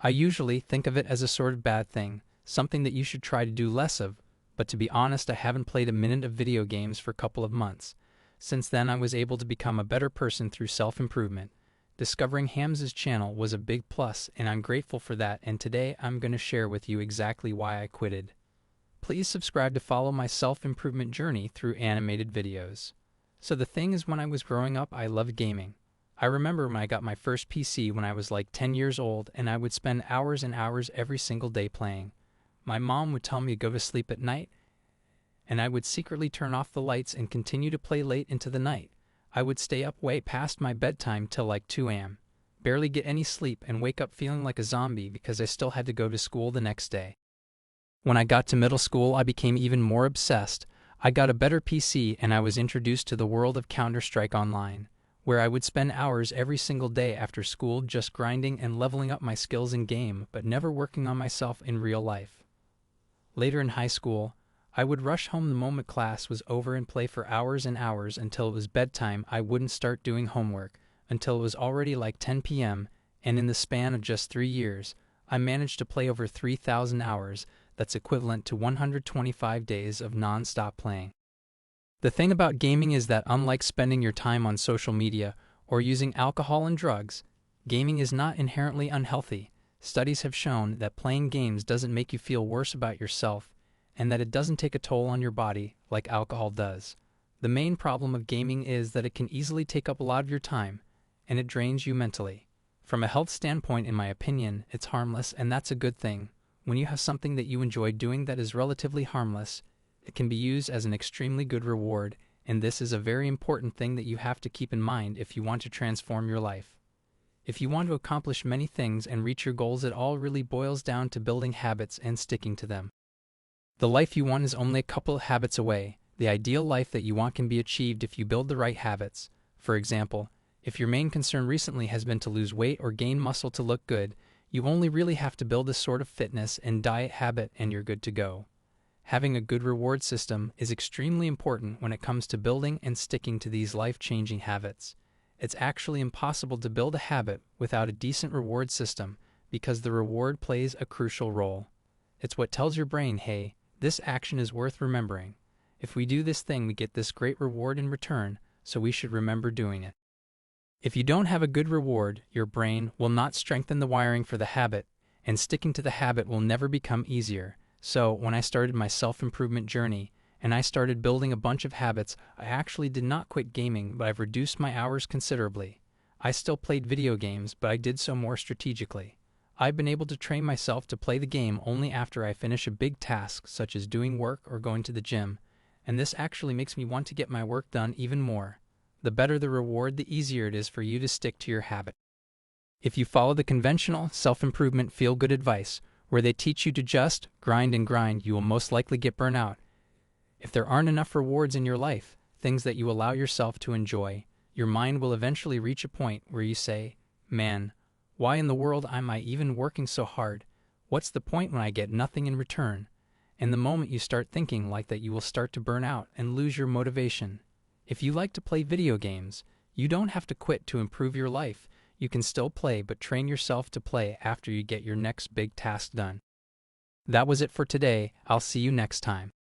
I usually think of it as a sort of bad thing, something that you should try to do less of, but to be honest, I haven't played a minute of video games for a couple of months. Since then, I was able to become a better person through self-improvement. Discovering Hamza's channel was a big plus, and I'm grateful for that, and today I'm going to share with you exactly why I quitted. Please subscribe to follow my self-improvement journey through animated videos. So the thing is, when I was growing up, I loved gaming. I remember when I got my first PC when I was like 10 years old, and I would spend hours and hours every single day playing. My mom would tell me to go to sleep at night, and I would secretly turn off the lights and continue to play late into the night. I would stay up way past my bedtime till like 2 a.m., barely get any sleep, and wake up feeling like a zombie because I still had to go to school the next day. When I got to middle school, I became even more obsessed. I got a better PC, and I was introduced to the world of Counter-Strike Online, where I would spend hours every single day after school just grinding and leveling up my skills in game, but never working on myself in real life. Later in high school, I would rush home the moment class was over and play for hours and hours until it was bedtime. I wouldn't start doing homework until it was already like 10 p.m., and in the span of just 3 years, I managed to play over 3,000 hours. That's equivalent to 125 days of non-stop playing. The thing about gaming is that unlike spending your time on social media or using alcohol and drugs, gaming is not inherently unhealthy. Studies have shown that playing games doesn't make you feel worse about yourself, and that it doesn't take a toll on your body like alcohol does. The main problem of gaming is that it can easily take up a lot of your time, and it drains you mentally. From a health standpoint, in my opinion, it's harmless, and that's a good thing. When you have something that you enjoy doing that is relatively harmless, it can be used as an extremely good reward, and this is a very important thing that you have to keep in mind if you want to transform your life. If you want to accomplish many things and reach your goals, it all really boils down to building habits and sticking to them. The life you want is only a couple of habits away. The ideal life that you want can be achieved if you build the right habits. For example, if your main concern recently has been to lose weight or gain muscle to look good, you only really have to build a sort of fitness and diet habit and you're good to go. Having a good reward system is extremely important when it comes to building and sticking to these life-changing habits. It's actually impossible to build a habit without a decent reward system because the reward plays a crucial role. It's what tells your brain, hey, this action is worth remembering. If we do this thing, we get this great reward in return, so we should remember doing it. If you don't have a good reward, your brain will not strengthen the wiring for the habit, and sticking to the habit will never become easier. So, when I started my self-improvement journey, and I started building a bunch of habits, I actually did not quit gaming, but I've reduced my hours considerably. I still played video games, but I did so more strategically. I've been able to train myself to play the game only after I finish a big task, such as doing work or going to the gym, and this actually makes me want to get my work done even more. The better the reward, the easier it is for you to stick to your habit. If you follow the conventional self-improvement feel-good advice, where they teach you to just grind and grind, you will most likely get burnt out. If there aren't enough rewards in your life, things that you allow yourself to enjoy, your mind will eventually reach a point where you say, man, why in the world am I even working so hard? What's the point when I get nothing in return? And the moment you start thinking like that, you will start to burn out and lose your motivation. If you like to play video games, you don't have to quit to improve your life. You can still play, but train yourself to play after you get your next big task done. That was it for today. I'll see you next time.